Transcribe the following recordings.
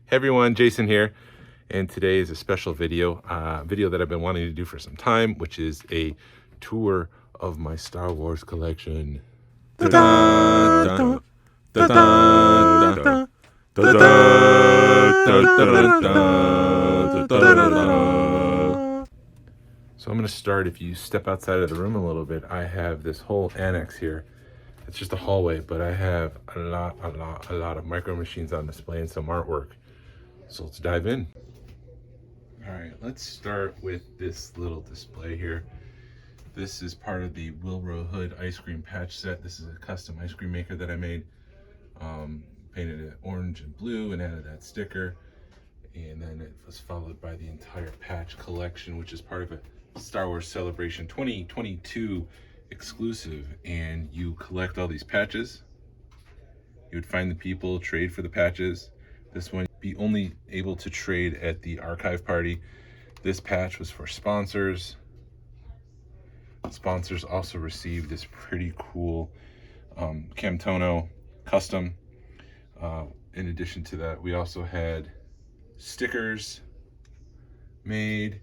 Hey everyone, Jason here, and today is a special video, video that I've been wanting to do for some time, which is a tour of my Star Wars collection. So I'm going to start, if you step outside of the room a little bit, I have this whole annex here. It's just a hallway, but I have a lot of micro machines on display and some artwork. So let's dive in. All right, let's start with this little display here. This is part of the Wilbur Hood ice cream patch set. This is a custom ice cream maker that I made. Painted it orange and blue and added that sticker. And then it was followed by the entire patch collection, which is part of a Star Wars Celebration 2022 exclusive. And you collect all these patches. You would find the people, trade for the patches. This one, be only able to trade at the archive party. This patch was for sponsors. Sponsors also received this pretty cool Camtono custom. In addition to that, we also had stickers made,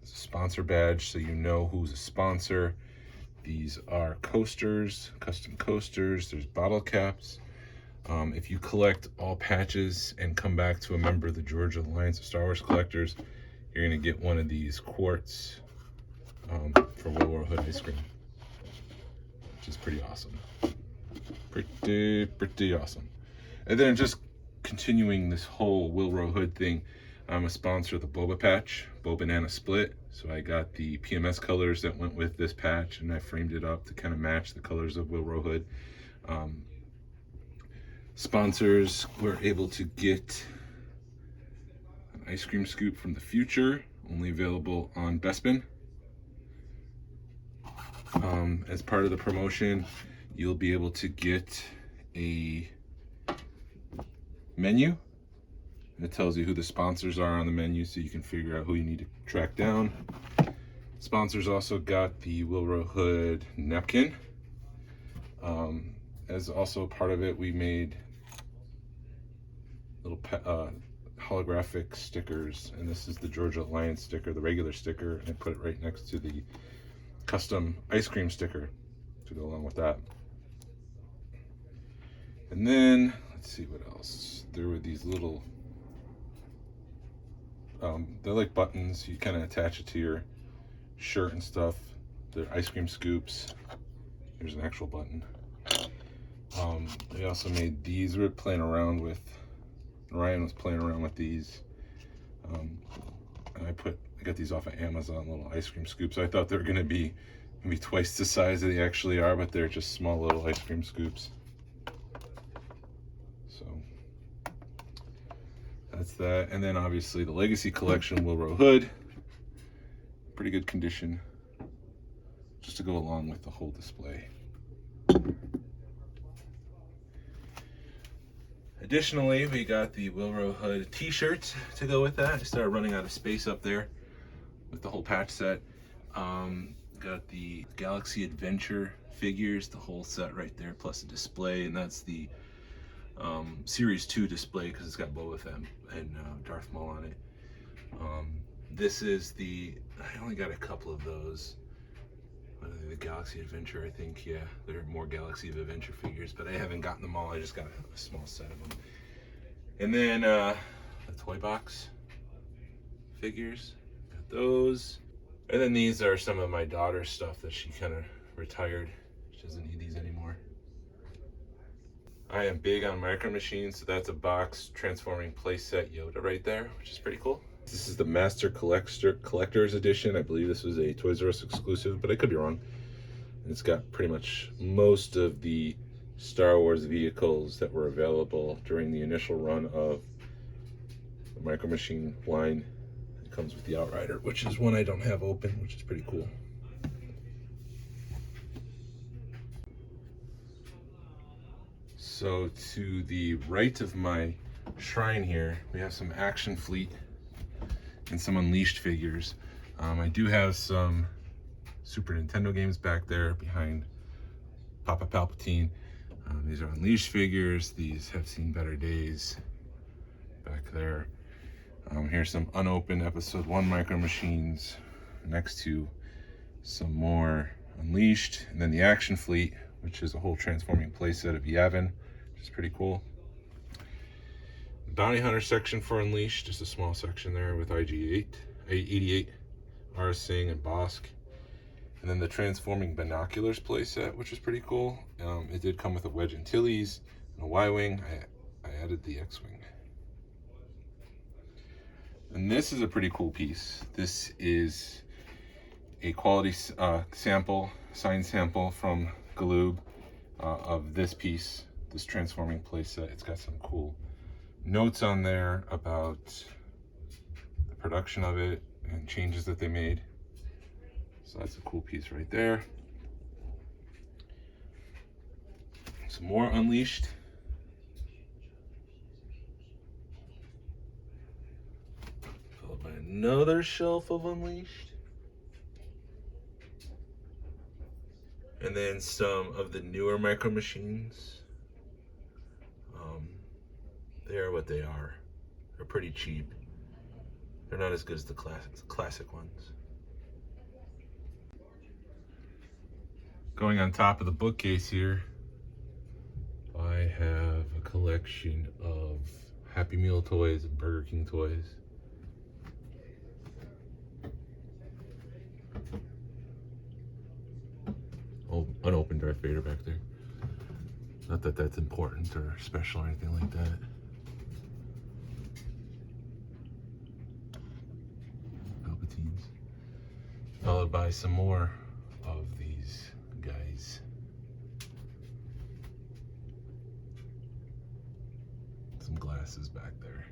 sponsor badge so you know who's a sponsor. These are coasters, custom coasters. There's bottle caps. If you collect all patches and come back to a member of the Georgia Alliance of Star Wars Collectors, you're gonna get one of these quarts for Wilbur Hood ice cream, which is pretty awesome. Pretty awesome. And then just continuing this whole Wilbur Hood thing, I'm a sponsor of the Boba patch, Boba Banana Split. So I got the PMS colors that went with this patch and I framed it up to kind of match the colors of Wilbur Hood. Sponsors were able to get an ice cream scoop from the future, only available on Bespin. As part of the promotion, you'll be able to get a menu. It tells you who the sponsors are on the menu so you can figure out who you need to track down. Sponsors also got the Wilbur Hood napkin. As also part of it, we made little holographic stickers, and this is the Georgia Alliance sticker, the regular sticker, and I put it right next to the custom ice cream sticker to go along with that. And then let's see what else. There were these little they're like buttons. You kind of attach it to your shirt and stuff. They're ice cream scoops. There's an actual button. We also made these. We were playing around with, Ryan was playing around with these. And I got these off of Amazon, little ice cream scoops. I thought they were gonna be maybe twice the size that they actually are, but they're just small little ice cream scoops. So that's that. And then obviously the Legacy Collection, Wilbur Hood. Pretty good condition, just to go along with the whole display. Additionally, we got the Wilbur Hood t-shirts to go with that. I started running out of space up there with the whole patch set. Got the Galaxy Adventure figures, the whole set right there, plus a display, and that's the Series 2 display because it's got Boba Fett and Darth Maul on it. This is I only got a couple of those. The Galaxy Adventure, I think, yeah, there are more Galaxy of Adventure figures, but I haven't gotten them all. I just got a small set of them. And then the toy box figures, got those. And then these are some of my daughter's stuff that she kind of retired. She doesn't need these anymore. I am big on micro machines, so that's a box transforming playset Yoda right there, which is pretty cool. This is the Master Collector's Edition. I believe this was a Toys R Us exclusive, but I could be wrong. And it's got pretty much most of the Star Wars vehicles that were available during the initial run of the Micro Machine line. It comes with the Outrider, which is one I don't have open, which is pretty cool. So to the right of my shrine here, we have some Action Fleet and some Unleashed figures. I do have some Super Nintendo games back there behind Papa Palpatine. These are Unleashed figures. These have seen better days. back there. Here's some unopened episode 1 micro machines next to some more Unleashed, and then the Action Fleet, which is a whole transforming playset of Yavin, which is pretty cool. Bounty Hunter section for Unleashed, just a small section there with IG-88, Arsing, and Bosk. And then the Transforming Binoculars playset, which is pretty cool. It did come with a Wedge Antilles and a Y-Wing. I added the X-Wing. And this is a pretty cool piece. This is a quality sample, signed sample from Galoob of this piece, this transforming playset. It's got some cool notes on there about the production of it and changes that they made. So that's a cool piece right there. Some more Unleashed. Followed by another shelf of Unleashed. And then some of the newer micro machines. They are what they are. They're pretty cheap. They're not as good as the classic ones. Going on top of the bookcase here, I have a collection of Happy Meal toys and Burger King toys. Oh, unopened Darth Vader back there. Not that that's important or special or anything like that. Palpatines. Followed by some more of these guys. Some glasses back there.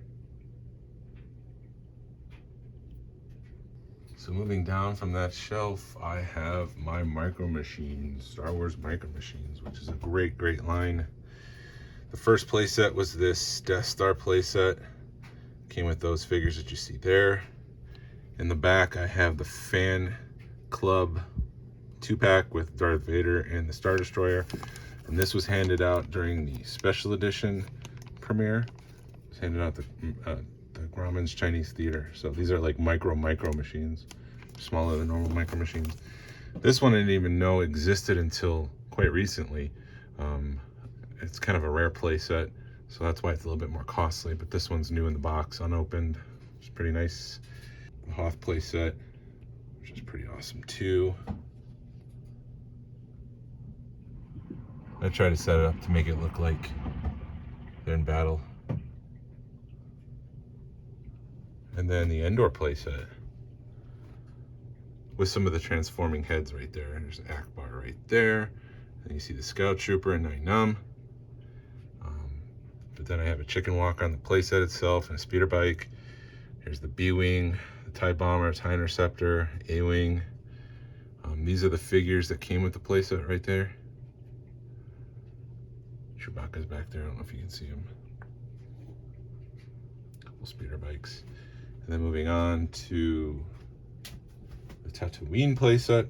So moving down from that shelf, I have my micro machines, Star Wars micro machines, which is a great, great line. The first playset was this Death Star playset. Came with those figures that you see there. In the back, I have the Fan Club 2-pack with Darth Vader and the Star Destroyer. And this was handed out during the special edition premiere. It was handed out the Grauman's Chinese Theater. So these are like micro machines, smaller than normal micro machines. This one I didn't even know existed until quite recently. It's kind of a rare play set, so that's why it's a little bit more costly, but this one's new in the box, unopened. It's pretty nice. The Hoth play set, which is pretty awesome too. I try to set it up to make it look like they're in battle. And then the Endor playset with some of the transforming heads right there. There's Akbar right there. And you see the Scout Trooper and Nien Nunb. But then I have a Chicken Walker on the playset itself and a speeder bike. Here's the B-Wing, the TIE Bomber, TIE Interceptor, A-Wing. These are the figures that came with the playset right there. Chewbacca's back there. I don't know if you can see him. A couple speeder bikes. And then moving on to the Tatooine playset.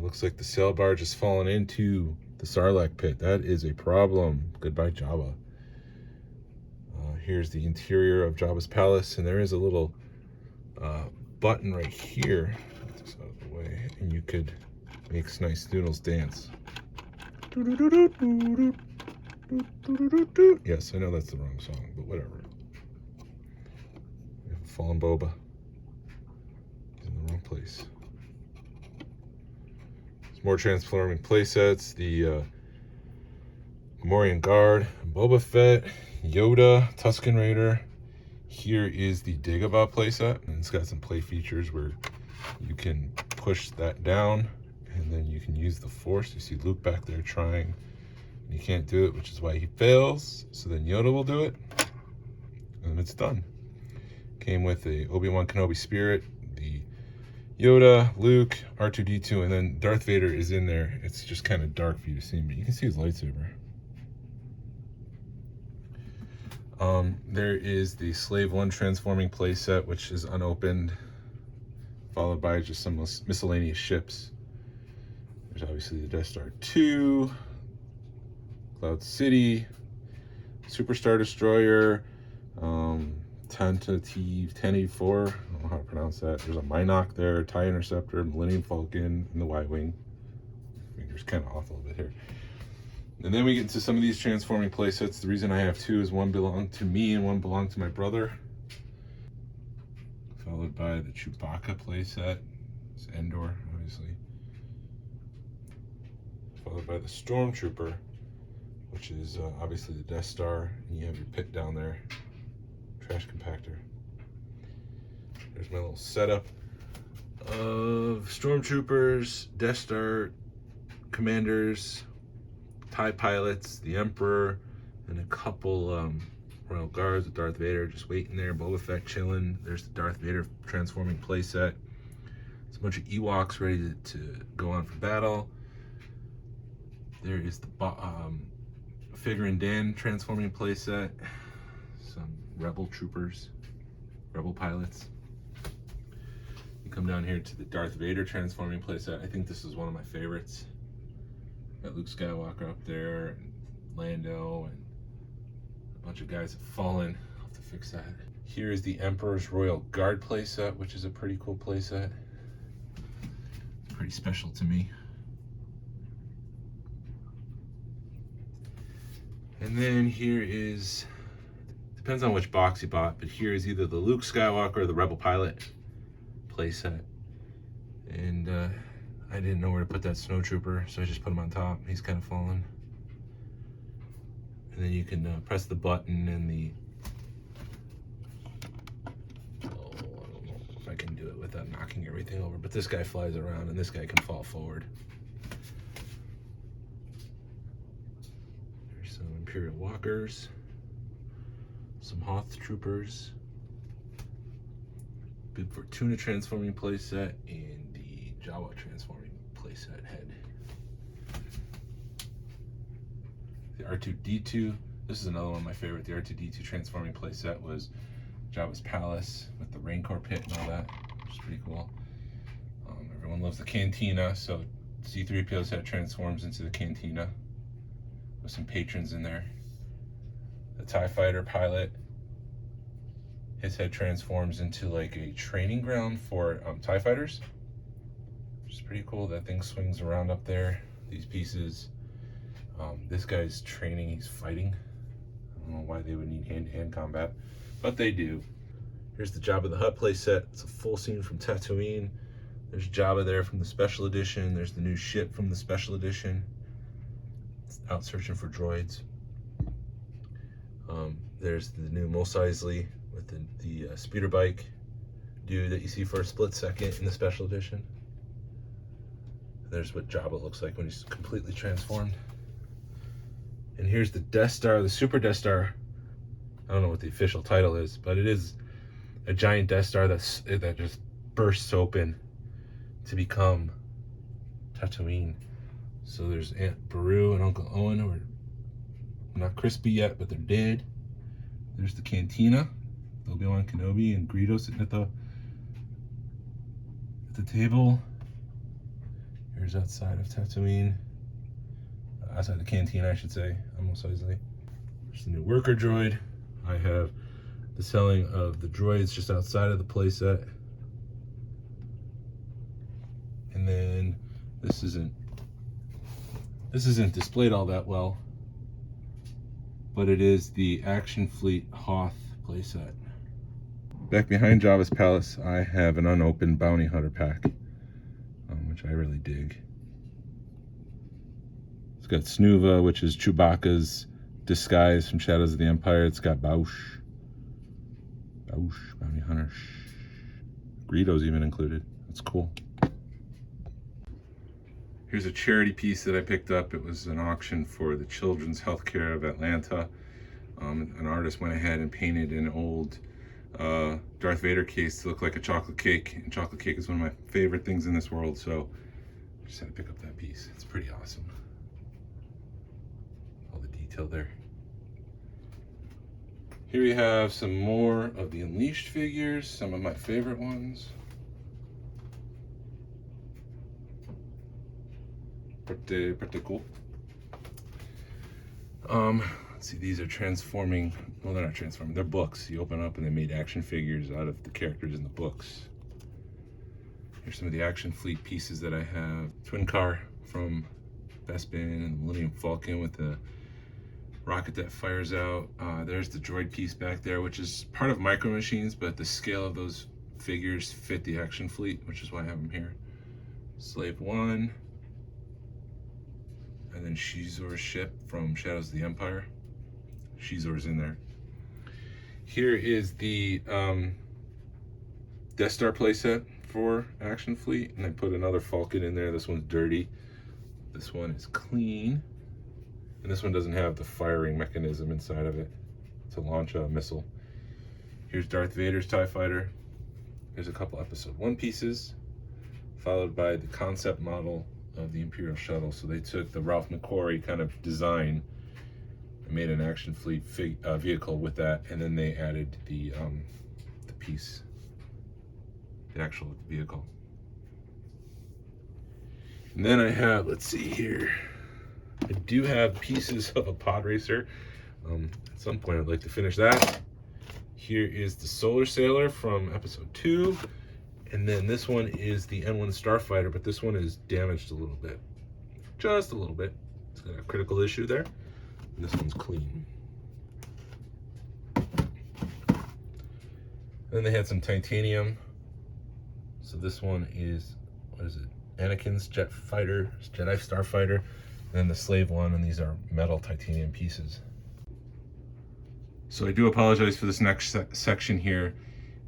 Looks like the sail barge has fallen into the Sarlacc pit. That is a problem. Goodbye, Jabba. Here's the interior of Jabba's palace, and there is a little button right here. Get this out of the way, and you could make Nice Noodles dance. Yes, I know that's the wrong song, but whatever. We have a fallen Boba. He's in the wrong place. Some more transforming playsets. The Gamorrean Guard, Boba Fett, Yoda, Tusken Raider. Here is the Dagobah playset, and it's got some play features where you can push that down, and then you can use the Force. You see Luke back there trying, and he can't do it, which is why he fails. So then Yoda will do it, and it's done. Came with a Obi-Wan Kenobi Spirit, the Yoda, Luke, R2-D2, and then Darth Vader is in there. It's just kind of dark for you to see, but you can see his lightsaber. There is the Slave 1 transforming playset, which is unopened, followed by just some miscellaneous ships. There's obviously the Death Star 2, Cloud City, Super Star Destroyer, Tentative 1084, I don't know how to pronounce that. There's a Minoc there, TIE Interceptor, Millennium Falcon, and the Y-Wing. Fingers kind of off a little bit here. And then we get into some of these transforming playsets. The reason I have two is one belonged to me and one belonged to my brother. Followed by the Chewbacca playset. It's Endor, obviously. Followed by the Stormtrooper, which is obviously the Death Star. And you have your pit down there. Trash compactor. There's my little setup of Stormtroopers, Death Star commanders, TIE pilots, the Emperor, and a couple Royal Guards with Darth Vader just waiting there. Boba Fett chilling. There's the Darth Vader transforming playset. It's a bunch of Ewoks ready to go on for battle. There is the Figure and Dan transforming playset. Some Rebel troopers, Rebel pilots. You come down here to the Darth Vader transforming playset. I think this is one of my favorites. Got Luke Skywalker up there, and Lando, and a bunch of guys have fallen. I'll have to fix that. Here is the Emperor's Royal Guard playset, which is a pretty cool playset. Pretty special to me. And then here is, depends on which box you bought, but here is either the Luke Skywalker or the Rebel Pilot playset. And I didn't know where to put that snowtrooper, so I just put him on top. He's kind of fallen. And then you can press the button and the, I don't know if I can do it without knocking everything over, but this guy flies around and this guy can fall forward. There's some Imperial Walkers, some Hoth Troopers, Bib Fortuna transforming playset, and the Jawa transforming playset head. The R2-D2, this is another one of my favorite. The R2-D2 transforming playset was Jabba's palace with the Rancor pit and all that, which is pretty cool. Everyone loves the Cantina, so C-3PO's head transforms into the Cantina with some patrons in there. The TIE Fighter pilot, his head transforms into like a training ground for TIE fighters, which is pretty cool. That thing swings around up there. These pieces. This guy's training, he's fighting. I don't know why they would need hand-to-hand combat, but they do. Here's the Jabba the Hutt playset. It's a full scene from Tatooine. There's Jabba there from the special edition. There's the new ship from the special edition. It's out searching for droids. There's the new Mos Eisley with the speeder bike dude that you see for a split second in the special edition. There's what Jabba looks like when he's completely transformed. And here's the Death Star, the Super Death Star. I don't know what the official title is, but it is a giant Death Star that just bursts open to become Tatooine. So there's Aunt Beru and Uncle Owen, who are not crispy yet, but they're dead. There's the Cantina, Obi-Wan Kenobi and Greedo sitting at the table. Here's outside of Tatooine. Outside the Cantina, I should say. Almost easily. There's the new worker droid. I have the selling of the droids just outside of the playset. And then this isn't displayed all that well, but it is the Action Fleet Hoth playset. Back behind Jabba's palace, I have an unopened Bounty Hunter pack, which I really dig. It's got Snuva, which is Chewbacca's disguise from Shadows of the Empire. It's got Bausch, Bounty Hunter. Greedo's even included. That's cool. Here's a charity piece that I picked up. It was an auction for the Children's Healthcare of Atlanta. An artist went ahead and painted an old Darth Vader case to look like a chocolate cake. And chocolate cake is one of my favorite things in this world, so I just had to pick up that piece. It's pretty awesome. All the detail there. Here we have some more of the Unleashed figures, some of my favorite ones. Pretty cool. Let's see, these are transforming, well, they're not transforming, they're books. You open up and they made action figures out of the characters in the books. Here's some of the action fleet pieces that I have. Twin car from Bespin and the Millennium Falcon with the rocket that fires out. There's the droid piece back there, which is part of Micro Machines, but the scale of those figures fit the action fleet, which is why I have them here. Slave 1. And then Shizor's ship from Shadows of the Empire. Shizor's in there. Here is the Death Star playset for Action Fleet, and I put another Falcon in there. This one's dirty. This one is clean. And this one doesn't have the firing mechanism inside of it to launch a missile. Here's Darth Vader's TIE Fighter. There's a couple Episode 1 pieces, followed by the concept model of the Imperial Shuttle. So they took the Ralph McQuarrie kind of design and made an Action Fleet vehicle with that, and then they added the piece, the actual vehicle. And then I have, let's see here, I do have pieces of a pod racer. At some point I'd like to finish that. Here is the Solar Sailor from Episode 2. And then this one is the N1 Starfighter, but this one is damaged a little bit. Just a little bit. It's got a critical issue there. And this one's clean. Then they had some titanium. So this one is, what is it? Anakin's Jedi Starfighter. And then the Slave one, and these are metal titanium pieces. So I do apologize for this next section here.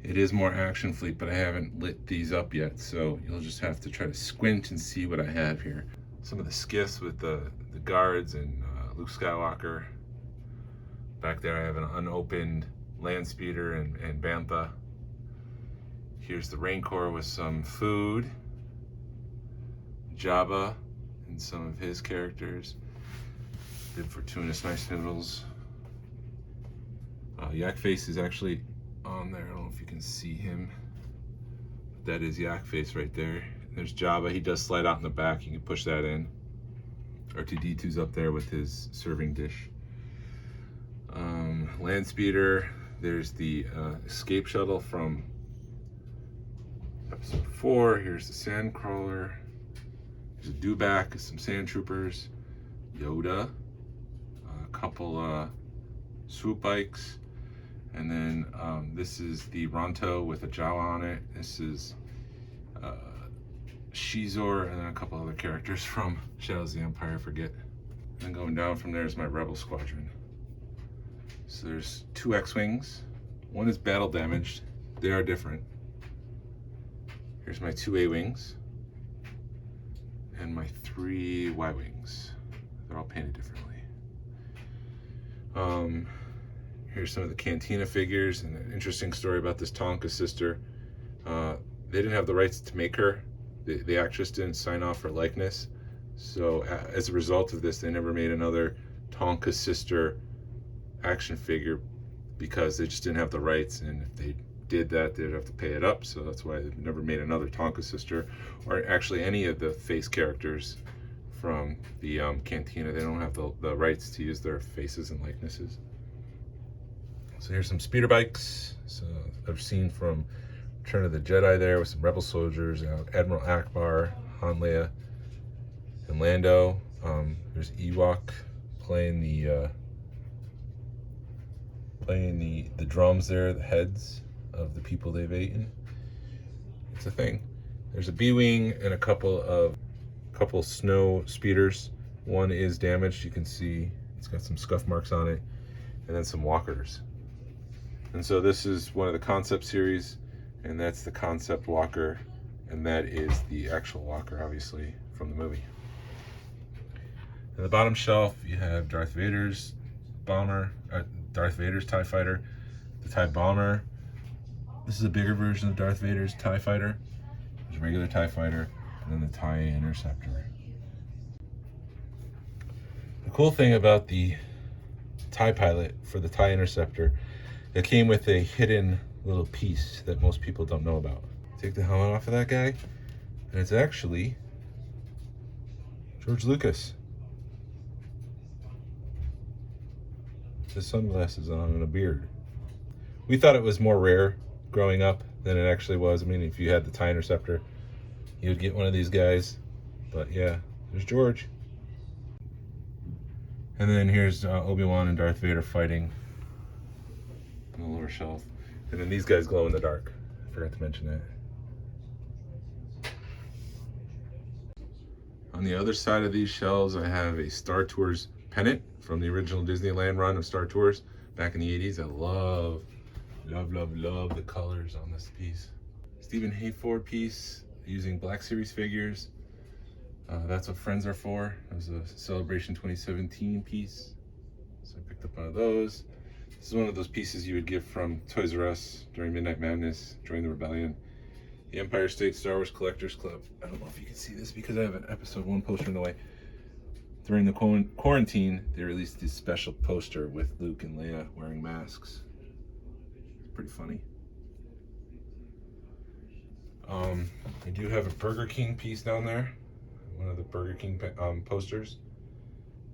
It is more Action Fleet, but I haven't lit these up yet, so you'll just have to try to squint and see what I have here. Some of the skiffs with the guards and Luke Skywalker. Back there I have an unopened land speeder and Bantha. Here's the Rancor with some food. Jabba and some of his characters. Bib Fortuna's Nice Noodles. Yak Face is actually on there. I don't know if you can see him. That is Yak Face right there. There's Jabba. He does slide out in the back. You can push that in. R2-D2's up there with his serving dish. Land speeder. There's the escape shuttle from Episode 4. Here's the Sandcrawler. There's a Dewback, some Sand Troopers, Yoda, a couple swoop bikes, and then this is the Ronto with a Jawa on it. This is Shizor, and then a couple other characters from Shadows of the Empire, I forget. And then going down from there is my Rebel Squadron. So there's 2 X-Wings. One is battle damaged. They are different. Here's my 2 A-Wings. And my 3 Y-Wings. They're all painted differently. Here's some of the Cantina figures, and an interesting story about this Tonka sister. They didn't have the rights to make her. The actress didn't sign off her likeness. So as a result of this, they never made another Tonka sister action figure because they just didn't have the rights, and if they did that, they'd have to pay it up. So that's why they've never made another Tonka sister, or actually any of the face characters from the Cantina. They don't have the rights to use their faces and likenesses. So here's some speeder bikes. So I've seen from Return of the Jedi there with some Rebel soldiers, Admiral Akbar, Han, Leia, and Lando. There's Ewok playing the drums there, the heads of the people they've eaten. It's a thing. There's a B-wing and a couple snow speeders. One is damaged. You can see it's got some scuff marks on it, and then some walkers. And so this is one of the concept series, and that's the concept walker, and that is the actual walker, obviously, from the movie. In the bottom shelf, you have Darth Vader's TIE Fighter, the TIE Bomber. This is a bigger version of Darth Vader's TIE Fighter. There's a regular TIE Fighter, and then the TIE Interceptor. The cool thing about the TIE Pilot for the TIE Interceptor, it came with a hidden little piece that most people don't know about. Take the helmet off of that guy, and it's actually George Lucas. the sunglasses on and a beard. We thought it was more rare growing up than it actually was. I mean, if you had the tie interceptor, you would get one of these guys. But yeah, there's George. And then here's Obi-Wan and Darth Vader fighting on the lower shelf. And then these guys glow in the dark. I forgot to mention that. On the other side of these shelves, I have a Star Tours pennant from the original Disneyland run of Star Tours back in the 80s. I love the colors on this piece. Stephen Hayford piece using Black Series figures. That's what Friends Are For. It was a Celebration 2017 piece. So I picked up one of those. This is one of those pieces you would get from Toys R Us during Midnight Madness, during the Rebellion. The Empire State Star Wars Collectors Club. I don't know if you can see this because I have an episode 1 poster in the way. During the quarantine, they released this special poster with Luke and Leia wearing masks. It's pretty funny. I do have a Burger King piece down there. One of the Burger King posters.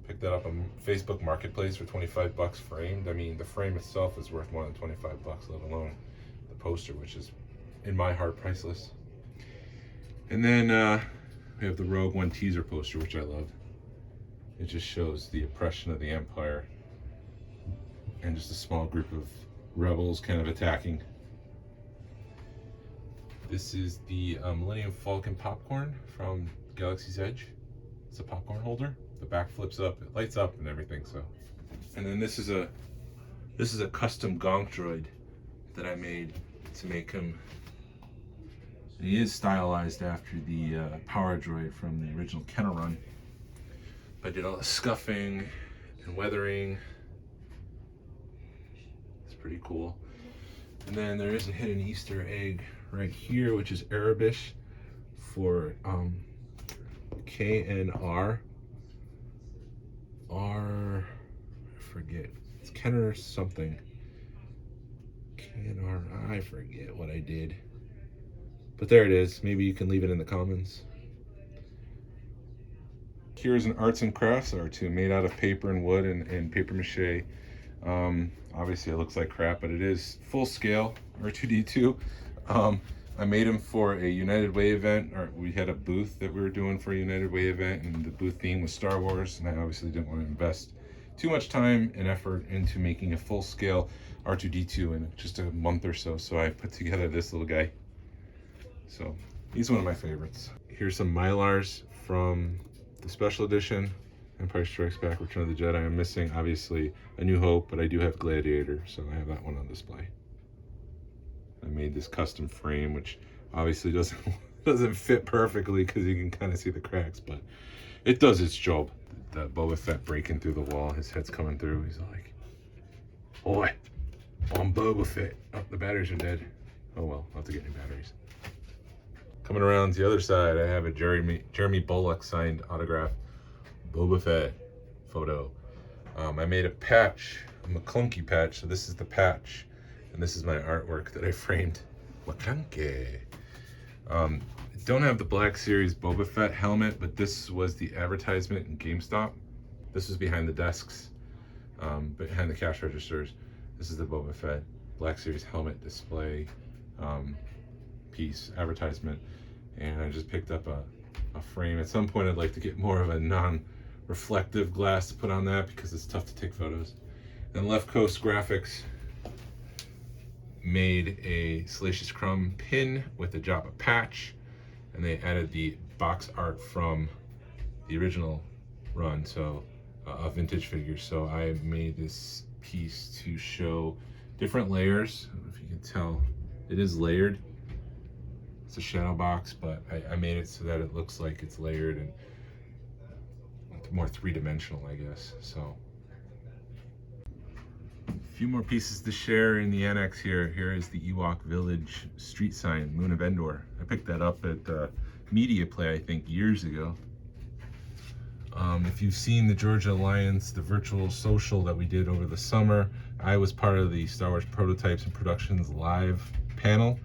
Picked that up on Facebook Marketplace for 25 bucks framed. I mean, the frame itself is worth more than 25 bucks, let alone the poster, which is, in my heart, priceless. And then we have the Rogue One teaser poster, which I love. It just shows the oppression of the Empire and just a small group of rebels kind of attacking. This is the Millennium Falcon popcorn from Galaxy's Edge. It's a popcorn holder. The back flips up, it lights up and everything. So, and then this is a custom gonk droid that I made to make him. He is stylized after the power droid from the original Kenner run. I did all the scuffing and weathering. It's pretty cool. And then there is a hidden Easter egg right here, which is Arabish for K and R. I forget. It's Kenner something. K and R. I forget what I did. But there it is. Maybe you can leave it in the comments. Here's an arts and crafts R2 made out of paper and wood and paper mache. Obviously it looks like crap, but it is full scale R2-D2. I made him for a United Way event, or we had a booth that we were doing for a United Way event, and the booth theme was Star Wars, and I obviously didn't want to invest too much time and effort into making a full scale R2-D2 in just a month or so. So I put together this little guy. So he's one of my favorites. Here's some Mylars from the special edition, Empire Strikes Back, Return of the Jedi. I'm missing, obviously, A New Hope, but I do have Gladiator, so I have that one on display. I made this custom frame, which obviously doesn't fit perfectly because you can kind of see the cracks, but it does its job. The Boba Fett breaking through the wall, his head's coming through. He's like, "Oi, I'm Boba Fett." Oh, the batteries are dead. Oh well, I'll have to get new batteries. Coming around to the other side, I have a Jeremy Bullock signed autograph Boba Fett photo. I made a patch, a McClunky patch. So this is the patch, and this is my artwork that I framed. McClunky. Don't have the Black Series Boba Fett helmet, but this was the advertisement in GameStop. This was behind the desks, behind the cash registers. This is the Boba Fett Black Series helmet display piece advertisement, and I just picked up a frame. At some point I'd like to get more of a non-reflective glass to put on that because it's tough to take photos. And Left Coast Graphics made a Salacious Crumb pin with a Jabba patch, and they added the box art from the original run, so of vintage figures. So I made this piece to show different layers. I don't know if you can tell, it is layered. It's a shadow box, but I made it so that it looks like it's layered and more three-dimensional, I guess. So a few more pieces to share in the annex here. Here is the Ewok Village street sign, Moon of Endor. I picked that up at Media Play, I think, years ago. If you've seen the Georgia Alliance, the virtual social that we did over the summer, I was part of the Star Wars Prototypes and Productions live panel.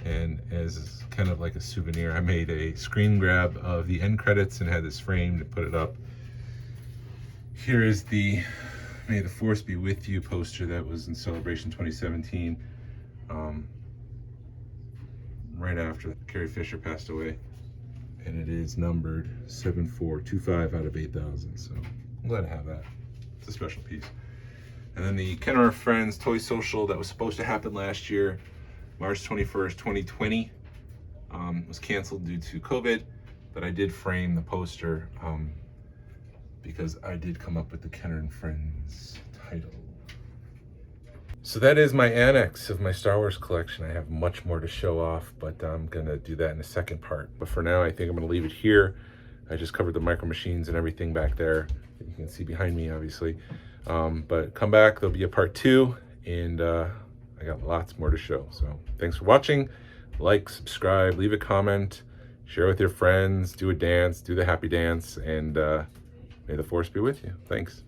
And as kind of like a souvenir, I made a screen grab of the end credits and had this framed and put it up. Here is the May the Force Be With You poster that was in Celebration 2017, right after Carrie Fisher passed away. And it is numbered 7425 out of 8,000. So I'm glad to have that. It's a special piece. And then the Ken R Friends Toy Social that was supposed to happen last year, March 21st, 2020, was canceled due to COVID. But I did frame the poster because I did come up with the Ken R Friends title. So that is my annex of my Star Wars collection. I have much more to show off, but I'm gonna do that in the second part. But for now, I think I'm gonna leave it here. I just covered the micro machines and everything back there. You can see behind me, obviously. But come back, there'll be a part 2, and I got lots more to show. So thanks for watching. Like, subscribe, leave a comment, share with your friends, do a dance, do the happy dance, and may the Force be with you. Thanks.